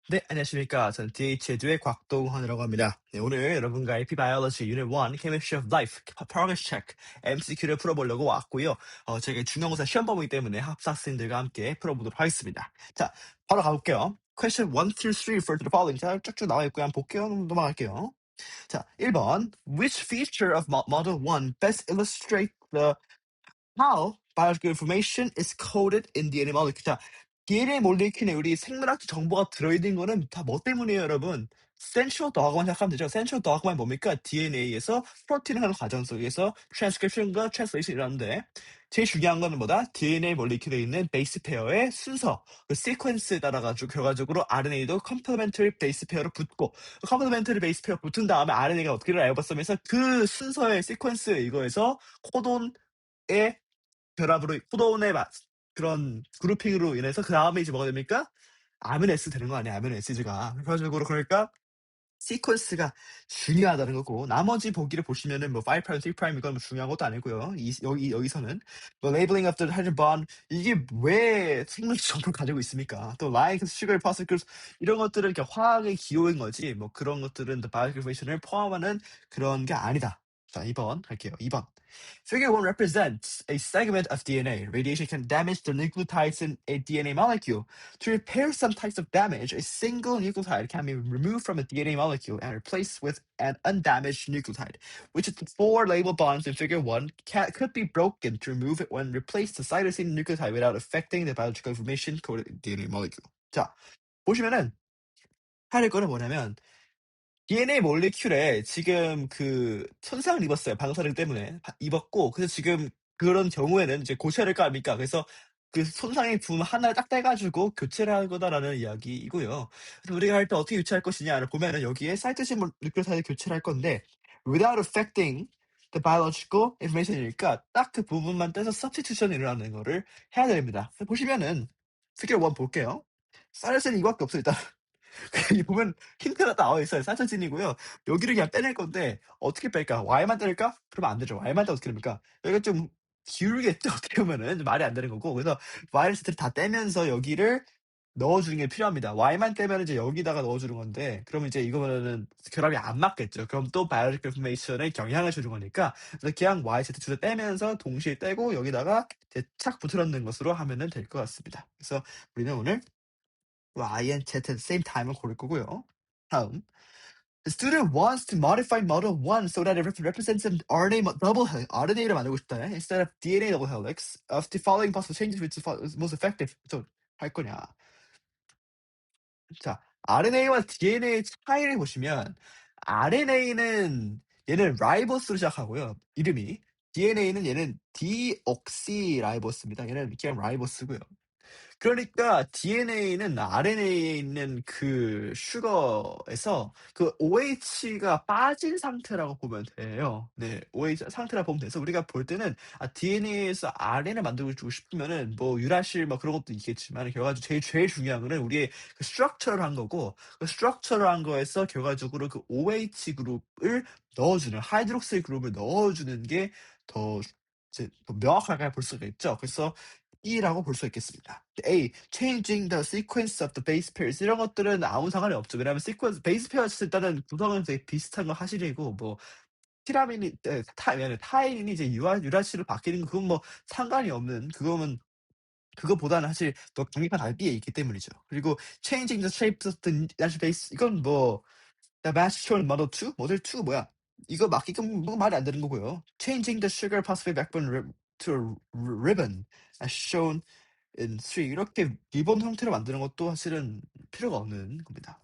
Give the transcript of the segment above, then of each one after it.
네, 안녕하십니까. 저는 DH에듀의 곽동헌이라고 합니다. 네, 오늘 여러분과 AP Biology Unit 1 Chemistry of Life Progress Check MCQ를 풀어보려고 왔고요. 제가 중간고사 시험 범위이기 때문에 학생들과 함께 풀어보도록 하겠습니다. 자, 바로 가볼게요. Question 1 through 3 for the following. 자, 쭉쭉 나와 있고요. 한번 볼게요. 넘어갈게요. 자, 1번. Which feature of Model 1 best illustrate the how biological information is coded in DNA molecule. 자, DNA 몰리큘에 우리 생물학적 정보가 들어있는 거는 다 뭐 때문이에요, 여러분? 센츄럴 도그만 생각하면 되죠. 센츄럴 도그만 뭡니까? DNA에서 프로틴을 하는 과정 속에서 트랜스크립션과 트랜슬레이션이 일어나는데 제일 중요한 거는 뭐다? DNA 몰리큘에 있는 베이스 페어의 순서, 그 시퀀스에 따라가지고 결과적으로 RNA도 컴플레멘터리 베이스 페어로 붙고 컴플레멘터리 베이스 페어 붙은 다음에 RNA가 어떻게 라이보섬에서 그 순서의 시퀀스 이거에서 코돈의 결합으로 코돈의 그런 그룹핑으로 인해서 그 다음에 이제 뭐가 됩니까? 아미노 애시드 되는 거 아니야, 아미노 애시드가. 결과적으로 그러니까 시퀀스가 중요하다는 거고, 나머지 보기를 보시면은 뭐 5 프라임, 3 프라임 이건 뭐 중요한 것도 아니고요. 여기서는 뭐 labeling of the hydrogen bond 이게 왜 생물학 정보를 가지고 있습니까? 또 lying, sugar, phosphorus 이런 것들은 이렇게 화학의 기호인 거지. 뭐 그런 것들은 the biological information을 포함하는 그런 게 아니다. 자, 2번 할게요. 2번. Figure 1 represents a segment of DNA. Radiation can damage the nucleotides in a DNA molecule. To repair some types of damage, a single nucleotide can be removed from a DNA molecule and replaced with an undamaged nucleotide, which is the four labeled bonds in figure 1 could be broken to remove it when replace the cytosine nucleotide without affecting the biological information coded in DNA molecule. 자, 보시면은 할 거는 뭐냐면 DNA 몰리큘에 지금 그 손상을 입었어요. 방사능 때문에 입었고, 그래서 지금 그런 경우에는 이제 고쳐야 될 거 아닙니까? 그래서 그 손상의 부분 하나를 딱 떼가지고 교체를 할 거다라는 이야기이고요. 그래서 우리가 할 때 어떻게 교체할 것이냐를 보면은 여기에 사이트신 뉴클레오타이드 교체를 할 건데 without affecting the biological information이니까 딱 그 부분만 떼서 substitution이 일어나는 거를 해야 됩니다. 보시면은 figure 1 볼게요. 사이트신 이거밖에 없어요. 일단 여기 보면 힌트가 나와 있어요. 사천진이고요. 여기를 그냥 빼낼 건데 어떻게 뺄까? Y만 뗄까? 그러면 안 되죠. Y만 떼면 어떻게 됩니까? 여기가 좀 기울겠죠. 어떻게 보면은 말이 안 되는 거고. 그래서 Y를 세트를 다 떼면서 여기를 넣어주는 게 필요합니다. Y만 떼면 이제 여기다가 넣어주는 건데, 그러면 이제 이거는 결합이 안 맞겠죠. 그럼 또 biological information에 영향을 주는 거니까, 그래서 그냥 Y 세트 둘 다 떼면서 동시에 떼고 여기다가 이제 착 붙여 넣는 것으로 하면은 될 것 같습니다. 그래서 우리는 오늘 Y and Z at the same time을 고를 거고요. 다음. The student wants to modify model 1 so that it represents an RNA double helix. RNA를 만들고 싶다. Instead of DNA double helix of the following possible changes which is most effective. 할 거냐. 자, RNA와 DNA의 차이를 보시면 RNA는 얘는 라이보스로 시작하고요. 이름이. DNA는 얘는 디옥시라이보스입니다. 얘는 그냥 라이보스고요. 그러니까 DNA는 RNA에 있는 그 슈거에서 그 OH가 빠진 상태라고 보면 돼요. 네, OH 상태라고 보면 돼서 우리가 볼 때는 DNA에서 RNA를 만들고 주고 싶으면은 뭐 유라실 뭐 그런 것도 있겠지만 결과적으로 제일 중요한 거는 우리의 그 스트럭처럴한 거고, 그 스트럭처럴한 거에서 결과적으로 그 OH 그룹을 넣어주는 하이드록실 그룹을 넣어주는 게 더 이제 더 명확하게 볼 수가 있죠. 그래서 E라고 볼 수 있겠습니다. A. Changing the sequence of the base pairs. 이런 것들은 아무 상관이 없죠. 왜냐하면 sequence, 베이스 페어스 일단은 구성은 되게 비슷한 거 사실이고, 뭐 티라민이, 타인이 이제 유라시로 바뀌는 거 그건 뭐 상관이 없는 그거는 그거보다는 사실 더 강력한 RB에 있기 때문이죠. 그리고 changing the shapes of the natural base 이건 뭐 The match shown model 2, 모델 2 뭐야? 이거 맞기끔 뭐 말이 안 되는 거고요. Changing the sugar phosphate backbone to a ribbon as shown in 3 이렇게 리본 형태로 만드는 것도 사실은 필요가 없는 겁니다.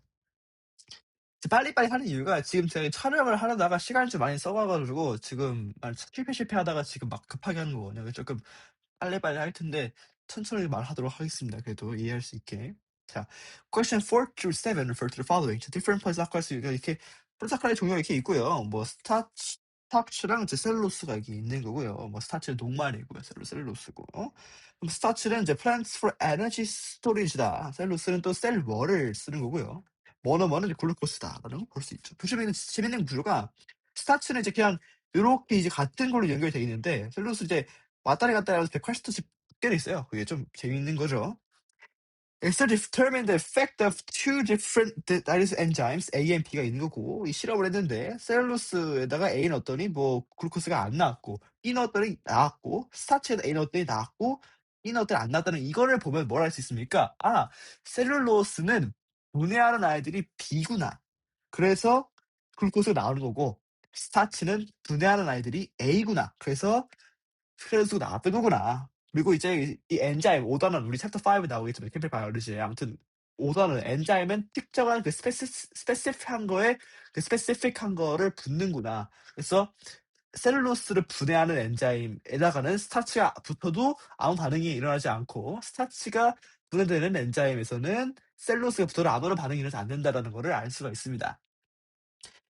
빨리빨리 하는 이유가 지금 제가 촬영을 하려다가 시간을 좀 많이 써가지고 지금 실패하다가 지금 막 급하게 하는 거거든요. 조금 빨리빨리 할 텐데 천천히 말하도록 하겠습니다. 그래도 이해할 수 있게. 자, question 4 through 7 refer to the following. 자, different polysaccharide 이렇게 폴리사카라이드 종류가 이렇게 있고요. 뭐 스타치랑 이제 셀룰로스가 이렇게 있는 거고요. 뭐 스타치는 녹말이고요. 셀룰로스고. 그럼 스타치는 이제 plants for energy storage다. 셀룰로스는 또 셀월을 쓰는 거고요. 뭐는 이제 글루코스다라는 걸 볼 수 있죠. 보시면 재밌는 구조가 스타치는 이제 그냥 이렇게 이제 같은 걸로 연결되어 있는데 셀룰로스 이제 왔다리 갔다리 하면서 180도씩 껴져 있어요. 그게 좀 재밌는 거죠. It's to determine the effect of two different that is enzymes A and B가 있는 거고 이 실험을 했는데 셀룰로스에다가 A 넣었더니 뭐 글루코스가 안 나왔고 B 넣었더니 나왔고 스타치에다 A 넣었더니 나왔고 B 넣었더니 안 나왔다는 이거를 보면 뭘 알 수 있습니까? 아, 셀룰로스는 분해하는 아이들이 B구나. 그래서 글루코스가 나오는 거고 스타치는 분해하는 아이들이 A구나. 그래서 그래서 나왔던 거구나. 그리고 이제 이 엔자임 5단원 우리 챕터 5에 나오겠지만 캠페인 바이올로지에 아무튼 5단원 엔자임은 특정한 그 스페시픽한 거에 그 스페시픽한 거를 붙는구나. 그래서 셀룰로스를 분해하는 엔자임에다가는 스타치가 붙어도 아무 반응이 일어나지 않고 스타치가 분해되는 엔자임에서는 셀룰로스가 붙어도 아무런 반응이 일어나지 않는다라는 거를 알 수가 있습니다.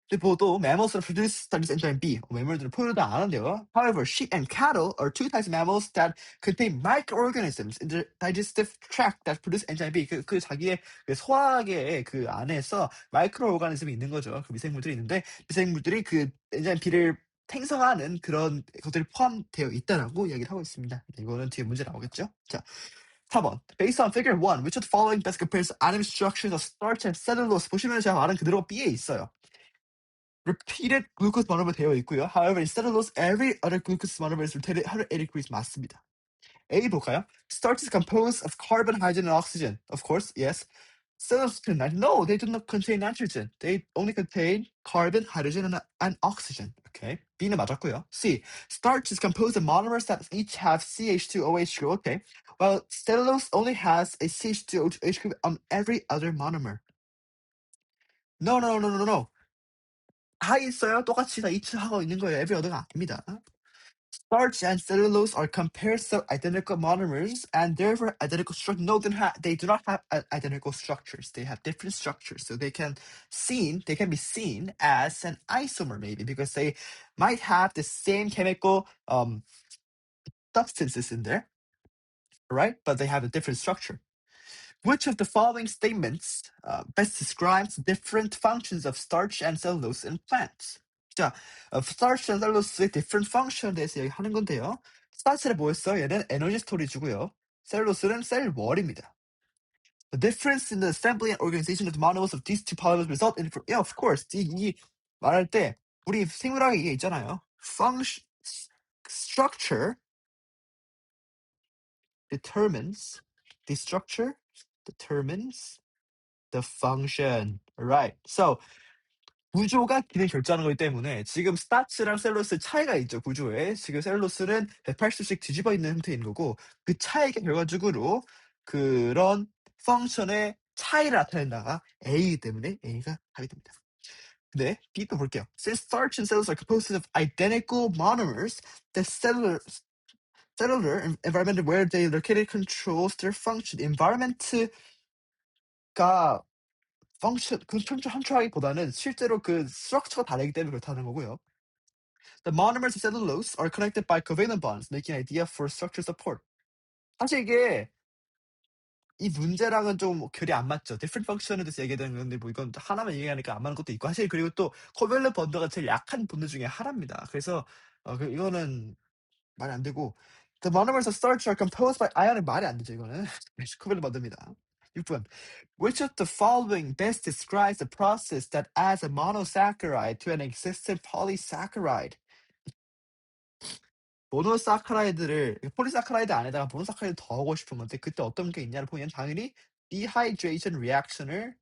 근데 보도 mammals produce studies enzyme B. 매물들은 포유도 안 하는데요. However, sheep and cattle are two types of mammals that contain microorganisms in the digestive tract that produce enzyme B. 그 자기의 그 소화계 그 안에서 마이크로 오가니즘이 있는 거죠. 그 미생물들이 있는데 미생물들이 그 엔자임 B를 생성하는 그런 것들이 포함되어 있다라고 이야기를 하고 있습니다. 이거는 뒤에 문제 나오겠죠? 자, 4번. Based on figure 1, which of the following best compares atom structures of starch and cellulose? 보시면 제가 말한 그대로 B에 있어요. repeated glucose monomer 되어 있고요. However, in cellulose, every other glucose monomer is rotated 180 degrees 맞습니다. A 볼까요? Starch is composed of carbon, hydrogen, and oxygen. Of course, yes. Cellulose contain nitrogen. No, they do not contain nitrogen. They only contain carbon, hydrogen, and oxygen. Okay. B는 맞았고요. C. Starch is composed of monomers that each have CH2OH group. Okay. Well, cellulose only has a CH2OH group on every other monomer. No, no, no, no, no, no. 다 있어요. 똑같이 다 이치하고 있는 거예요. every other가 아닙니다. Starch and cellulose are comparison identical monomers and therefore identical structure. No, they do not have identical structures. They have different structures. So they can be seen as an isomer maybe because they might have the same chemical substances in there, right? But they have a different structure. Which of the following statements best describes different functions of starch and cellulose in plants? 자, starch and cellulose의 different function에 대해서 얘기하는 건데요. starch는 뭐였어? 얘는 에너지 스토리지고요. 셀룰로스는 셀월입니다. The difference in the assembly and organization of the monomers of these two polymers result in, yeah, of course. 이 말할 때 우리 생물학에 이게 있잖아요. Function, structure determines the structure determines the function. Right. So 구조가 기능 결정하는 거기 때문에 지금 스타치랑 셀룰로스 차이가 있죠. 구조에. 지금 셀룰로스는 180도씩 뒤집어 있는 형태인 거고 그 차이가 결과적으로 그런 펑션의 차이를 나타낸다가 A이기 때문에 A가 답이 됩니다. 네, B도 볼게요. Since starch and cellulose are composed of identical monomers, the cellular environment where they located controls their function. environment가 펑션, 컨트롤하기보다는 실제로 그 스트럭처가 다르기 때문에 그렇다는 거고요. The monomers of cellulose are connected by covalent bonds, making an idea for structure support. 사실 이게 이 문제랑은 좀 결이 안 맞죠. different function에 대해서 얘기되는 건데 뭐 이건 하나만 얘기하니까 안 맞는 것도 있고 사실 그리고 또 covalent bond가 제일 약한 본드 중에 하나입니다. 그래서 이거는 말이 안 되고 The monomers of starch are composed by ionic 말이 안 되죠 이거는. covalent bond입니다. 6번. Which of the following best describes the process that adds a monosaccharide to an existing polysaccharide? 모노사카라이드를 폴리사카라이드 안에다가 모노사카라이드 더 하고 싶은 건데 그때 어떤 게 있냐를 보면 당연히 dehydration reaction을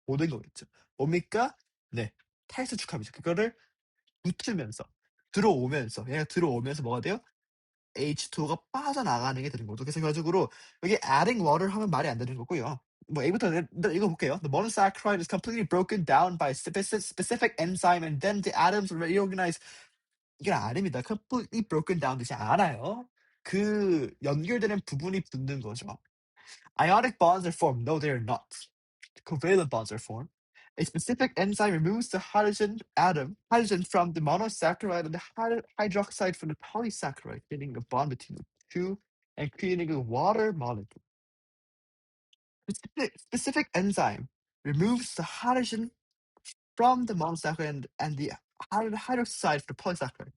모든 거겠죠. 뭡니까? 네, 탈수축합이죠. 그거를 붙으면서 들어오면서 얘가 들어오면서 뭐가 돼요? H2O가 빠져나가는 게 되는 거죠. 그래서 결과적으로 여기 adding water 하면 말이 안 되는 거고요. 뭐 A부터 이거 볼게요. The monosaccharide is completely broken down by specific enzyme and then the atoms reorganize. 이건 아닙니다. completely broken down 되지 않아요. 그 연결되는 부분이 붙는 거죠. Ionic bonds are formed. No, they are not. Covalent bonds are formed. A specific enzyme removes the hydrogen from the monosaccharide and the hydroxide from the polysaccharide, creating a bond between the two and creating a water molecule. Specific enzyme removes the hydrogen from the monosaccharide and the hydroxide from the polysaccharide.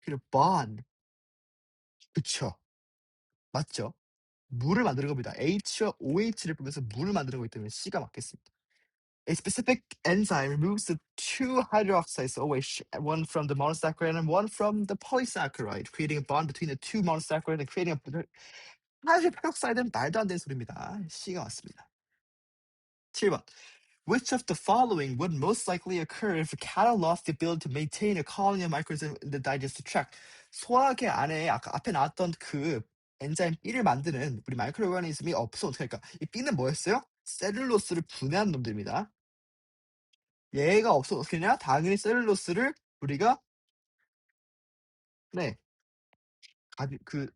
create a bond. 그쵸. 맞죠? 물을 만드는 겁니다. H와 OH를 보면서 물을 만드는 거기 때문에 C가 맞겠습니다. A specific enzyme removes the two hydroxides OH, one from the monosaccharide and one from the polysaccharide, creating a bond between the two monosaccharides and creating a 하이드로gen peroxide는 말도 안 되는 소리입니다. C가 맞습니다. 7번. Which of the following would most likely occur if a cattle lost the ability to maintain a colony of microorganisms in the digestive tract? 소화기 안에 아까 앞에 나왔던 그 엔자임 B를 만드는 우리 마이크로 오르가니즘이 없으면 어떻게 할까? 이 B는 뭐였어요? 셀룰로스를 분해한 놈들입니다. 얘가 없으면 어떻게 되냐? 당연히 셀룰로스를 우리가 네,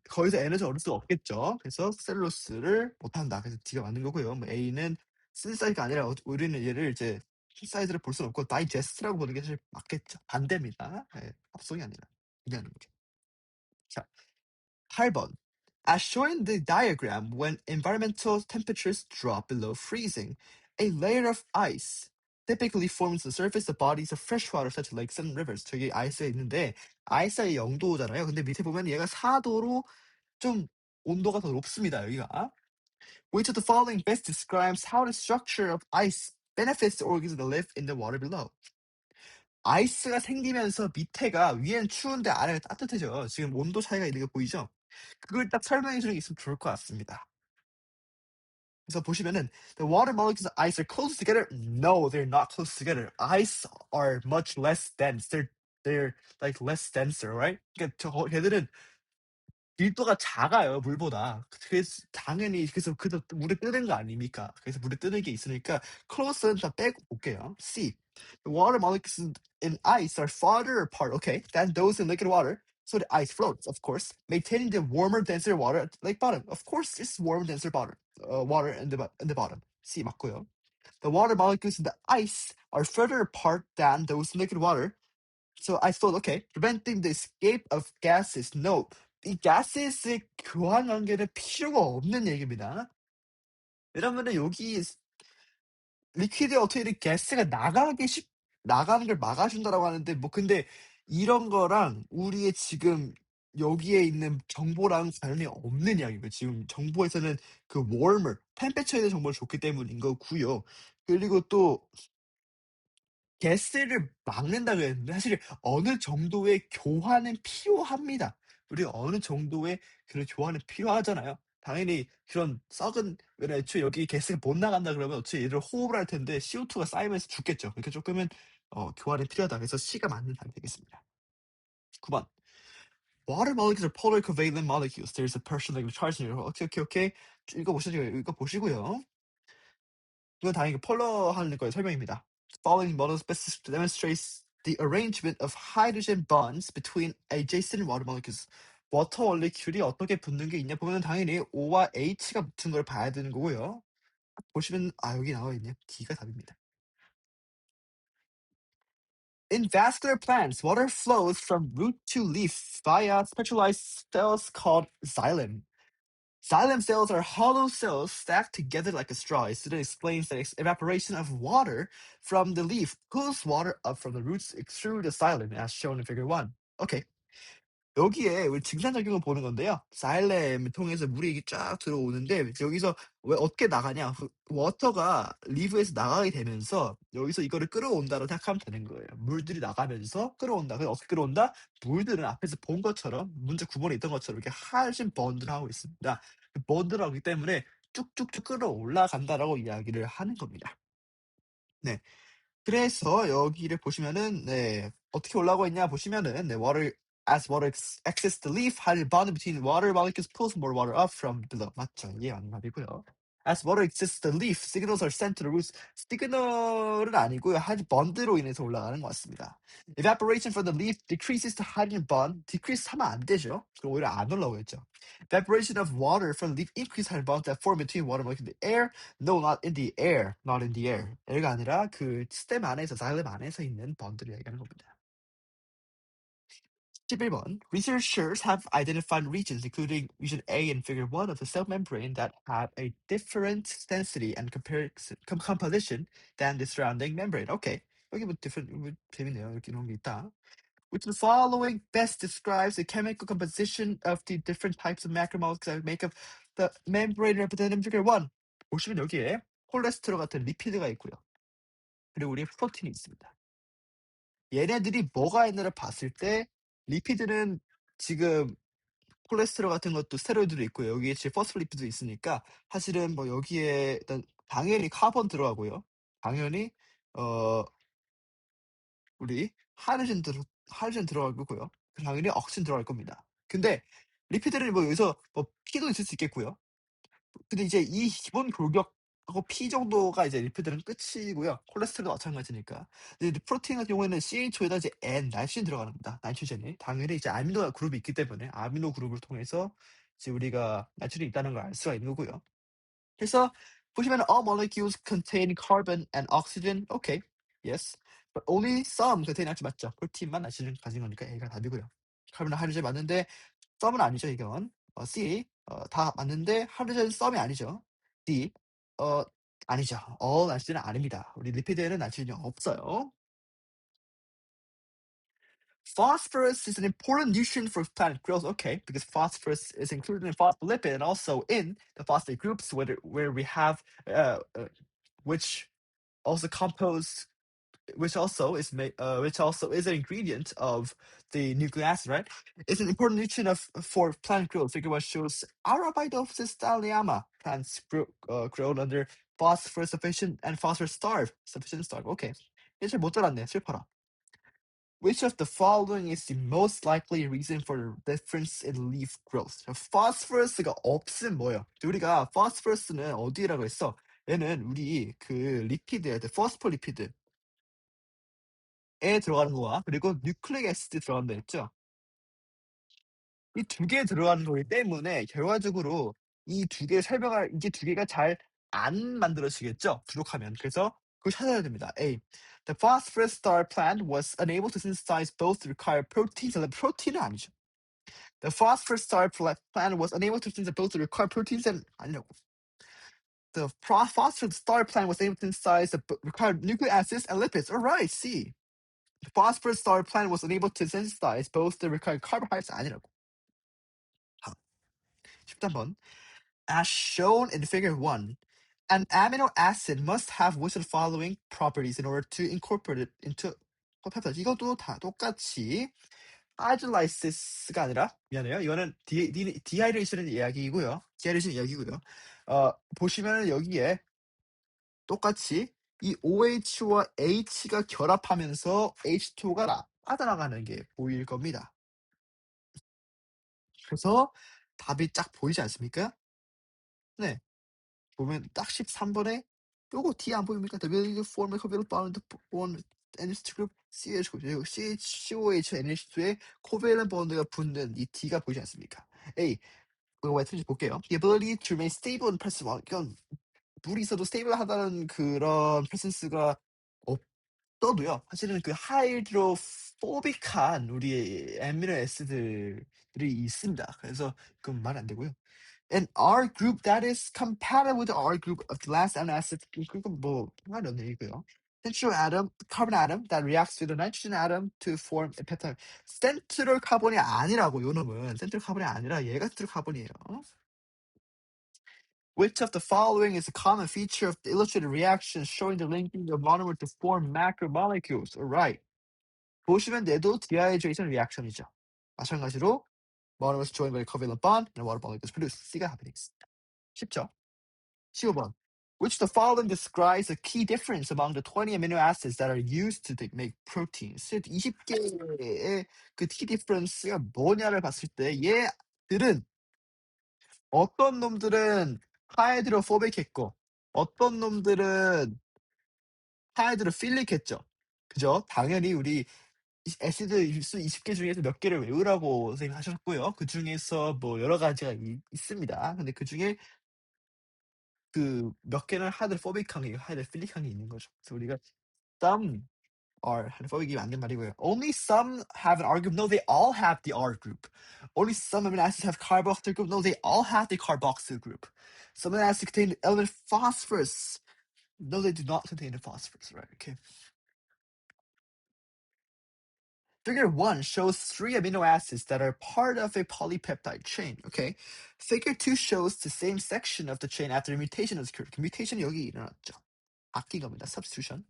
거기서 에너지 얻을 수가 없겠죠. 그래서 셀룰로스를 못한다. 그래서 D가 맞는 거고요. 뭐 A는 synthesize가 아니라 우리는 얘를 이제 synthesize를 볼 수는 없고 digest라고 보는 게 사실 맞겠죠. 반대입니다. 네, 합성이 아니라 분해하는 거죠. 자, 8번. As shown in the diagram, when environmental temperatures drop below freezing, a layer of ice typically forms the surface of bodies of freshwater such as lakes and rivers. 저기 아이스가 있는데 아이스가 0도잖아요. 근데 밑에 보면 얘가 4도로 좀 온도가 더 높습니다. 여기가. Which of the following best describes how the structure of ice benefits the organisms that live in the water below? 아이스가 생기면서 밑에가 위에는 추운데 아래가 따뜻해져. 지금 온도 차이가 있는 거 보이죠? 그걸 딱 설명해 주는 게 있으면 좋을 것 같습니다. 그래서 보시면은 the water molecules of ice are close together. No, they're not close together. Ice are much less dense. They're like less denser, right? 그러니까 걔들은 밀도가 작아요, 물보다. 그래서 당연히 그래서 물에 뜨는 거 아닙니까? 그래서 물에 뜨는 게 있으니까 close는 다 빼고 볼게요. C. The water molecules in ice are farther apart, okay, than those in liquid water. So the ice floats, of course, maintaining the warmer, denser water at lake bottom. Of course, it's warmer, denser water in the bottom. C 맞고요. The water molecules in the ice are further apart than those in liquid water. So I thought, okay, preventing the escape of gases. No, 이 gases 교환 관계는 필요가 없는 얘기입니다. 왜냐면은 여기 리퀴드에 어떻게 가스가 나가는 걸 막아준다라고 하는데 뭐 근데 이런 거랑 우리의 지금 여기에 있는 정보랑 관련이 없는 이야기고요. 지금 정보에서는 그 warmer, 템페처에 대한 정보를 줬기 때문인 거고요. 그리고 또 가스를 막는다 그랬는데 사실 어느 정도의 교환은 필요합니다. 우리가 어느 정도의 그런 교환은 필요하잖아요. 당연히 그런 썩은 왜냐면 애초에 여기 가스가 못 나간다 그러면 어차피 얘를 호흡을 할 텐데 CO2가 쌓이면서 죽겠죠. 그러니까 조금은 교환이 필요하다. 그래서 C가 맞는 답이 되겠습니다. 9번. Water molecules are polar covalent molecules. There's a partial negative charge in your 오케이. 읽어보시고요. 이건 당연히 폴러 하는 거의 설명입니다. Following models best demonstrates the arrangement of hydrogen bonds between adjacent water molecules. 워터 몰리큘이 어떻게 붙는 게 있냐 보면 당연히 O와 H가 붙은 걸 봐야 되는 거고요. 보시면 여기 나와 있네요. D가 답입니다. In vascular plants, water flows from root to leaf via specialized cells called xylem. Xylem cells are hollow cells stacked together like a straw. It explains that evaporation of water from the leaf pulls water up from the roots through the xylem, as shown in figure 1. Okay. 여기에 우리 증산작용을 보는 건데요. 자일렘을 통해서 물이 이렇게 쫙 들어오는데 여기서 왜 어떻게 나가냐? 워터가 리브에서 나가게 되면서 여기서 이거를 끌어온다고 생각하면 되는 거예요. 물들이 나가면서 끌어온다. 그래서 어떻게 끌어온다? 물들은 앞에서 본 것처럼 문제 9번에 있던 것처럼 이렇게 하신 번드를 하고 있습니다. 번드를 하기 때문에 쭉쭉쭉 끌어올라간다라고 이야기를 하는 겁니다. 네. 그래서 여기를 보시면은 어떻게 올라가고 있냐 보시면은 water exits the leaf, hydrogen bond between water molecules pulls more water up from below. 맞죠? 이게 맞는 말이고요. As water exits the leaf, signals are sent to the roots. 시그널은 아니고요. hydrogen bond로 인해서 올라가는 것 같습니다. Evaporation from the leaf decreases the hydrogen bond. decrease 하면 안 되죠. 그럼 오히려 안 올라오겠죠. Evaporation of water from the leaf increases hydrogen bonds that form between water molecules in the air. No, not in the air. Not in the air. air가 아니라 그 스템 안에서, 자일렘 안에서 있는 번들을 얘기하는 겁니다. 11번. Researchers have identified regions, including region A in figure 1 of the cell membrane, that have a different density and composition than the surrounding membrane. Okay. 여기 뭐 different, 재밌네요. 이렇게 이런 게 있다. Which of the following best describes the chemical composition of the different types of macromolecules that make up the membrane representative figure 1? 보시면 여기에 콜레스테롤 같은 리피드가 있고요. 그리고 우리 프로틴이 있습니다. 얘네들이 뭐가 있나를 봤을 때 리피드는 지금 콜레스테롤 같은 것도 스테로이드도 있고요. 여기에 지금 포스포리피드도 있으니까 사실은 뭐 여기에 일단 당연히 카본 들어가고요. 당연히 우리 하이드로젠 들어갈 거고요. 당연히 억신 들어갈 겁니다. 근데 리피드는 뭐 여기서 뭐 P도 있을 수 있겠고요. 근데 이제 이 기본 골격하고 P 정도가 이제 리피드는 끝이고요. 콜레스테롤도 마찬가지니까. 근데 이제 프로틴 같은 경우에는 CHO에다 이제 N, 나이트로젠 들어가는 겁니다. 나이트로젠이. 당연히 이제 아미노 그룹이 있기 때문에 아미노 그룹을 통해서 이제 우리가 나이트로젠이 있다는 걸 알 수가 있는 거고요. 그래서 보시면 all molecules contain carbon and oxygen. Okay, yes. But only some contain 나이트로젠 맞죠? 프로틴만 나이트로젠 가진 거니까 A가 답이고요. 카본이나 하이드로젠 맞는데 썸은 아니죠, 이건. C, 다 맞는데 하이드로젠 썸이 아니죠. D, 아니죠. 나이트로젠은 아닙니다. 우리 리피드에는 나이트로젠이 없어요. Phosphorus is an important nutrient for plant growth. Okay, because phosphorus is included in phospholipid and also in the phosphate groups where we have which also compose which also is an ingredient of the nucleic acid, right? It's an important nutrient for plant growth. Figure 1 shows Arabidopsis thaliana plants grown under phosphorus sufficient and phosphorus sufficient starve. Okay, 이제 못 들었네. 슬퍼라. Which of the following is the most likely reason for the difference in leaf growth? phosphorus가 없으면 뭐예요? 우리가 phosphorus는 어디라고 했어? 얘는 우리 그 리피드에 포스포리피드 에 들어가는 거와 그리고 뉴클릭 애시드 들어간다 했죠. 이 두 개 들어가는 거기 때문에 결과적으로 이 두 개 설명할 이게 두 개가 잘 안 만들어지겠죠. 부족하면. 그래서 그걸 찾아야 됩니다. A. The phosphorus star plant was unable to synthesize both the required proteins. 프로틴은 아니죠. The phosphorus star plant was unable to synthesize both the required proteins and 아니라고. The phosphorus star plant was able to synthesize the required nucleic acids and lipids. Alright, C. The phosphorus star plant was unable to synthesize both the required carbohydrates 아니라고. 13번. As shown in figure 1, an amino acid must have which of the following properties in order to incorporate it into peptide. 이것도 다 똑같이 hydrolysis가 아니라 미안해요. 이거는 디하이드레이션의 이야기이고요. 보시면은 여기에 똑같이 이 OH와 H가 결합하면서 H2가 빠져나가는 게 보일 겁니다. 그래서 답이 쫙 보이지 않습니까? 네. 보면 딱 13번에 요거 뒤에 안 보입니까? The ability to form a covalent bond to one NH2 group COH, NH2에 covalent bond가 붙는 이 D가 보이지 않습니까? A. 이거 왜 틀린지 볼게요. The ability to remain stable in presence. 이건 물이 있어도 스테이블하다는 그런 프레센스가 없어도요. 사실은 그 하이드로포빅한 우리 애미노 애시드들이 있습니다. 그래서 그건 말 안 되고요. An R group that is compatible with the R group of the last amino acid. 그건 뭐 상관없는 얘기고요. Central atom, carbon atom that reacts with the nitrogen atom to form a peptide. 센트럴 카본이 아니라고 요 놈은 센트럴 카본이 아니라 얘가 센트럴 카본이에요. Which of the following is a common feature of the illustrated reaction showing the linking of monomer to form macromolecules? Alright. 보시면 얘도 dehydration reaction이죠. 마찬가지로 monomers joined by a covalent bond and a water molecule is produced. C가 답이 되겠습니다. 쉽죠? 15번. Which of the following describes the key difference among the 20 amino acids that are used to make proteins? 20개의 그 key difference가 뭐냐를 봤을 때 얘들은 어떤 놈들은 하이드로포빅했고 어떤 놈들은 하이드로필릭했죠. 그죠? 당연히 우리 애시드 일수 20개 중에서 몇 개를 외우라고 선생님이 하셨고요. 그 중에서 뭐 여러 가지가 있습니다. 근데 그 중에 그 몇 개는 하이드로포빅한 게 하이드로필릭한 게 있는 거죠. 그래서 우리가 some are hydrophobic 맞는 말이고요. Only some have an R group. No, they all have the R group. Only some amino acids have carboxyl group. No, they all have the carboxyl group. Some amino acids contain the element phosphorus. No, they do not contain the phosphorus. Right? Okay. Figure 1 shows 3 amino acids that are part of a polypeptide chain. Okay. Figure 2 shows the same section of the chain after a mutation has occurred. 뮤테이션이 여기 일어났죠. 바뀐 겁니다. Substitution.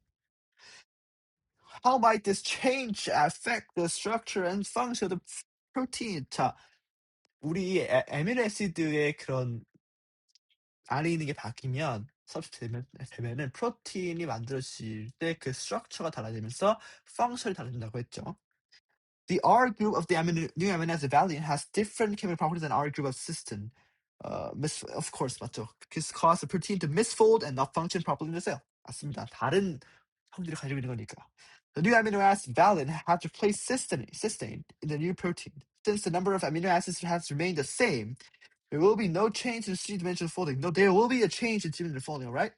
How might this change affect the structure and function of the protein? 자, 우리 아미노 애시드의 그런 안에 있는 게 바뀌면 되면은 프로틴이 만들어질 때 그 스트럭처가 달라지면서 펑션이 달라진다고 했죠. The R group of the new amino acid valine has different chemical properties than R group of cysteine. Of course, 맞죠. This causes the protein to misfold and not function properly in the cell. 맞습니다. 다른 성질을 가지고 있는 거니까. The new amino acid valine has replaced cysteine in the new protein. Since the number of amino acids has remained the same, there will be no change in three-dimensional folding. No, there will be a change in three-dimensional folding, all right?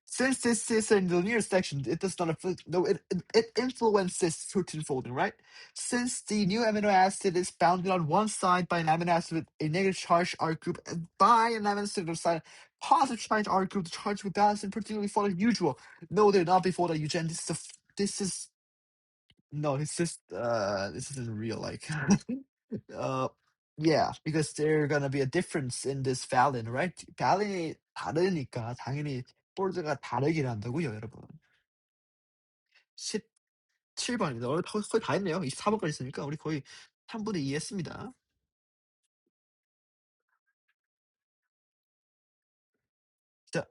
Since this is in the linear section, it does not it influences protein folding, right? Since the new amino acid is bounded on one side by an amino acid with a negative charge R group and by an amino acid with a positive charge R group, the charge will balance and protein will be folded usual. No, they're not before the Eugene. This isn't real, like yeah, because there gonna be a difference in this valine, right? valin이 다르니까 당연히 폴드가 다르긴 한다고요, 여러분. 17번입니다. 거의 다 했네요. 24번까지 있으니까 우리 거의 3분의 2 했습니다. 자,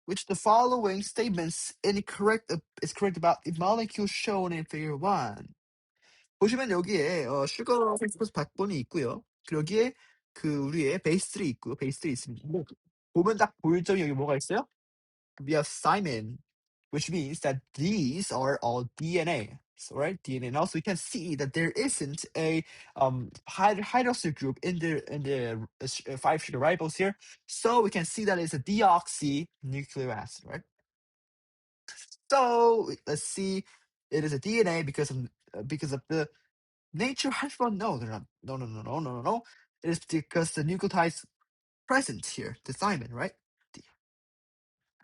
which the following statements is correct about the molecule shown in figure 1. 보시면 여기에 슈거 펜스퍼스 박본이 있고요. 그리고 여기에 그 우리의 베이스3 있고요. 베이스3 있습니다. 보면 딱 보일 점이 여기 뭐가 있어요? We have thymine, which means that these are all DNA. So, right, DNA. And also, you can see that there isn't a hydroxyl group in the 5 sugar ribose here. So we can see that it's a deoxynucleic acid, right? So let's see, it is a DNA because of the nature hydrogen. No, they're not. No. It is because the nucleotides present here, the thymine, right?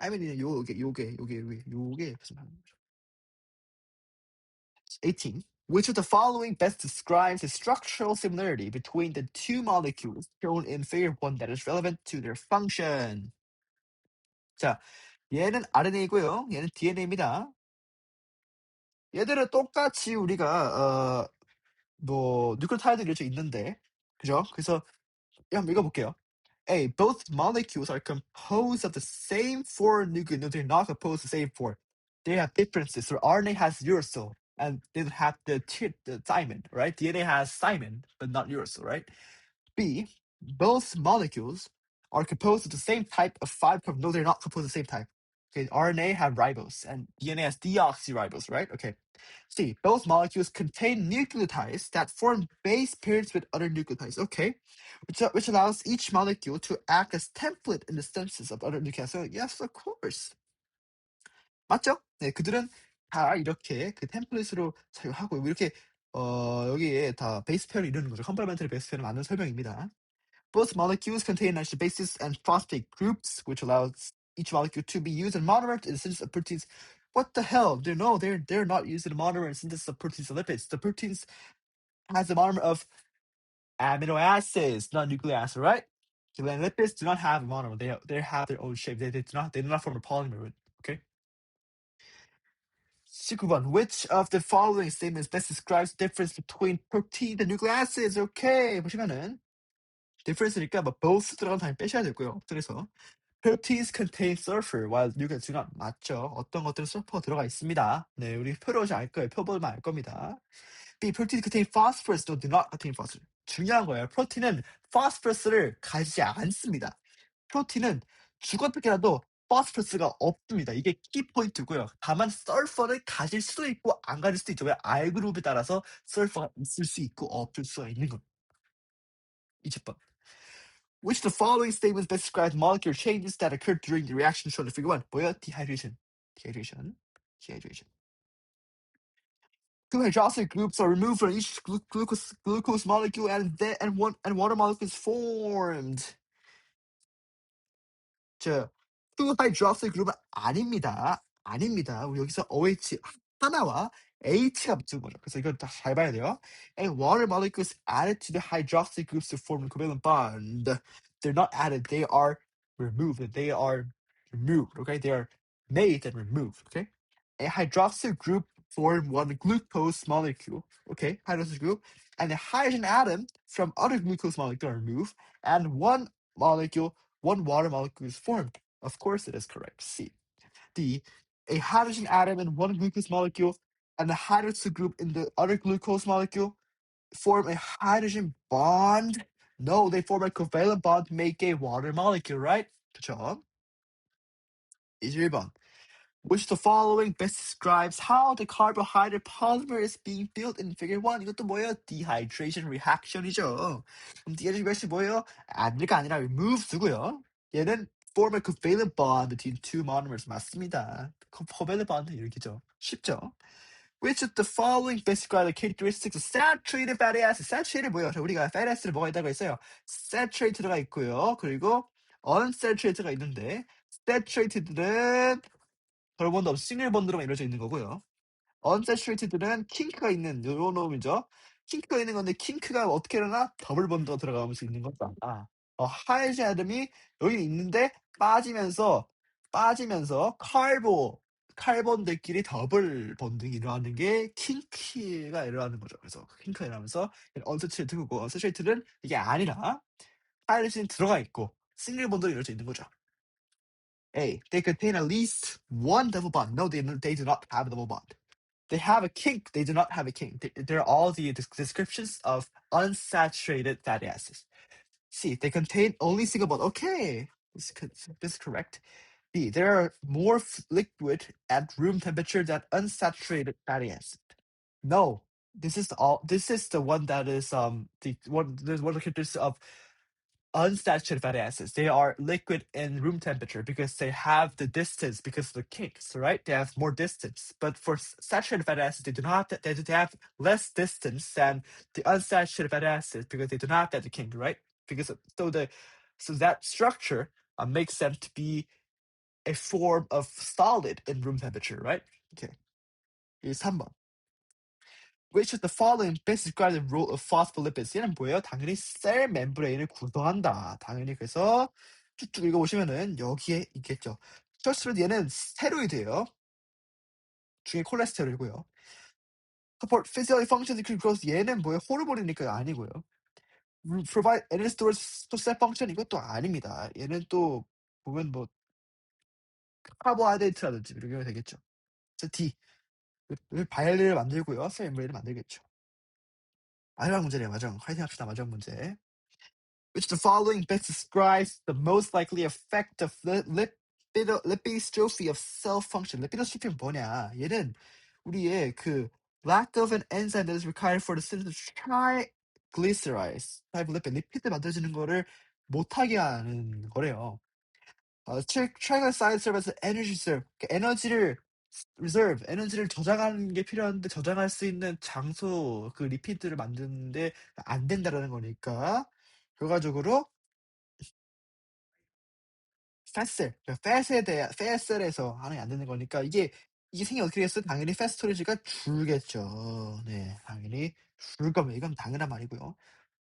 thymine 요게 무슨 말이죠? 18. Which of the following best describes the structural similarity between the two molecules shown in figure 1 that is relevant to their function? 자, 얘는 RNA이고요. 얘는 DNA입니다. 얘들은 똑같이 우리가 뉴클레오타이드 이렇게 있는데, 그죠? 그래서 한번 읽어볼게요. A. Both molecules are composed of the same four nucleotides. No, they're not composed of the same four. They have differences. So RNA has uracil, and they don't have the thymine, right? DNA has thymine, but not uracil, right? B. Both molecules are composed of the same type of 5-carbon. No, they're not composed of the same type. Okay, RNA have ribose, and DNA has deoxyribose, right? Okay. C. Both molecules contain nucleotides that form base pairs with other nucleotides. Okay, which allows each molecule to act as template in the synthesis of other nucleotides. So yes, of course. 맞죠? 네, 그들은 다 이렇게 그 템플릿으로 사용하고 이렇게 여기에 다 베이스 페어를 이루는 거죠. 컴플레멘터리 베이스 페어를 만드는 설명입니다. Both molecules contain nitrogen bases and phosphate groups, which allows each molecule to be used in monomer in the synthesis of proteins. What the hell? They're not used in monomer in synthesis of proteins and lipids. The proteins has a monomer of amino acids, not nucleic acid, right? So then lipids do not have a monomer. They have their own shape. They do not form a polymer. Okay. 19번. Which of the following statements best describes the difference between protein and nucleic acids? Okay. 보시면은 difference니까 뭐 both 들어간 단위 빼셔야 되고요. 그래서 proteins contain sulfur, while nucleic do not. 맞죠? 어떤 것들은 sulfur가 들어가 있습니다. 네, 우리 표로지 알 거예요. 표 보면 알 겁니다. B. proteins contain phosphorus, no, do not contain phosphorus. 중요한 거예요. 프로틴은 phosphorus를 가지지 않습니다. 프로틴은 죽어떻게라도 phosphorus가 없습니다. 이게 키포인트고요. 다만 sulfur를 가질 수도 있고 안 가질 수도 있죠. 왜 R그룹에 따라서 sulfur가 있을 수 있고 없을 수가 있는 겁니다. 20번. Which of the following statements best describes molecular changes that occurred during the reaction shown in figure 1? 뭐예요? Dehydration. Two hydroxyl groups are removed from each glucose molecule and water molecule is formed. 자, two hydroxyl 그룹은 아닙니다. 우리 여기서 OH 하나와 H가 붙은 거죠. 그래서 이건 잘 봐야 돼요. And water molecules added to the hydroxy groups to form a covalent bond. They're not added, they are removed. They are removed, okay? They are made and removed, okay? A hydroxyl group form one glucose molecule, okay? Hydroxyl group. And a hydrogen atom from other glucose molecule are removed, and one water molecule is formed. Of course it is correct. C. D. A hydrogen atom in one glucose molecule and a hydroxyl group in the other glucose molecule form a hydrogen bond. No, they form a covalent bond to make a water molecule, right? 그쵸? 21번. Which the following best describes how the carbohydrate polymer is being built in figure 1. 이것도 뭐예요? Dehydration reaction이죠. 그럼 dehydration 뭐예요? add가 아니라 remove고요. 얘는 form a covalent bond between two monomers. 맞습니다. covalent bond 이렇게죠. 쉽죠? Which of the following best describe the characteristics of saturated fatty acid? saturated 뭐예요? 자, 우리가 fatty acid에 뭐가 있다고 했어요? saturated가 있고요. 그리고 unsaturated가 있는데 saturated는 결번도 없이 싱글 번드로만 이루어져 있는 거고요. unsaturated는 킹크가 있는 요런 놈이죠. 킹크가 있는 건데 킹크가 어떻게 일어나? 더블 번드가 들어가면서 있는 거다. 하이지 아tom이 여기 있는데 빠지면서 카본들끼리 더블 번딩이 일어나는 게 킹크가 일어나는 거죠. 그래서 킹크가 일어나면서 unsaturated고 unsaturated는 이게 아니라 하이드로젠이 들어가 있고 싱글 번드로 이루어져 있는 거죠. A. They contain at least one double bond. No, they do not have a double bond. They have a kink. They do not have a kink. They're all the descriptions of unsaturated fatty acids. C. They contain only single bond. Okay, this is correct. B. There are more liquid at room temperature than unsaturated fatty acid. No, this is the one that is there's one of the characteristics of unsaturated fatty acids. They are liquid in room temperature because they have the distance because of the kinks, right? They have more distance. But for saturated fatty acids, they do not. They have less distance than the unsaturated fatty acids because they do not have that kink, right? So that structure makes them to be a form of solid in room temperature, right? Okay. Here's 3번. Which of the following best describes the role of phospholipids? 얘는 뭐예요? 당연히 셀 멤브레인을 구성한다. 당연히 그래서 쭉쭉 읽어보시면은 여기에 있겠죠. first로 얘는 스테로이드예요. 중에 콜레스테롤이고요. support physical functions including growth. 얘는 뭐예요? 호르몬이니까 아니고요. provide energy storage to cell function. 이것도 아닙니다. 얘는 또 보면 뭐 카보하이드레이트라든지 이렇게 되겠죠. 그래서 D. 바이올을 만들고요. 셀 멤브레인을 만들겠죠. 마지막 문제네요. 화이팅 합시다. 마지막 문제. Which the following best describes the most likely effect of lipidostrophy of cell function. lipidostrophy는 뭐냐? 얘는 우리의 그 lack of an enzyme that is required for the synthesis of triglycerides type lipid, 리피드 만들어지는 거를 못하게 하는 거래요. triglycerides serve as energy reserve. 에너지를 저장하는 게 필요한데 저장할 수 있는 장소, 그 리피드를 만드는데 안 된다라는 거니까 결과적으로 팻셀에서 하는 게 안 되는 거니까 이게 생이 어떻게 됐어요? 당연히 팻 스토리지가 줄겠죠. 네, 당연히 줄 겁니다. 이건 당연한 말이고요.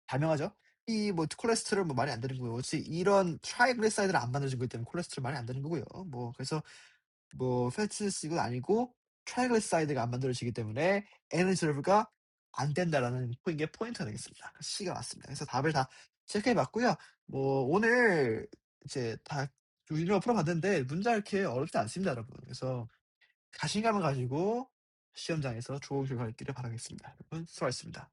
발명하죠. 이 뭐 콜레스테롤 뭐 말이 안 되는 거고요. 혹시 이런 트라이글리사이드를 안 만들어진 거기 때문에 콜레스테롤 말이 안 되는 거고요. 뭐 그래서 뭐 패티스가 아니고 트라이글리사이드가 안 만들어지기 때문에 에너지 리저브가 안 된다라는 게 포인트가 되겠습니다. C가 맞습니다. 그래서 답을 다 체크해 봤고요. 뭐 오늘 이제 다 유인을 풀어봤는데 문제가 이렇게 어렵지 않습니다, 여러분. 그래서 자신감을 가지고 시험장에서 좋은 결과 있기를 바라겠습니다. 여러분 수고하셨습니다.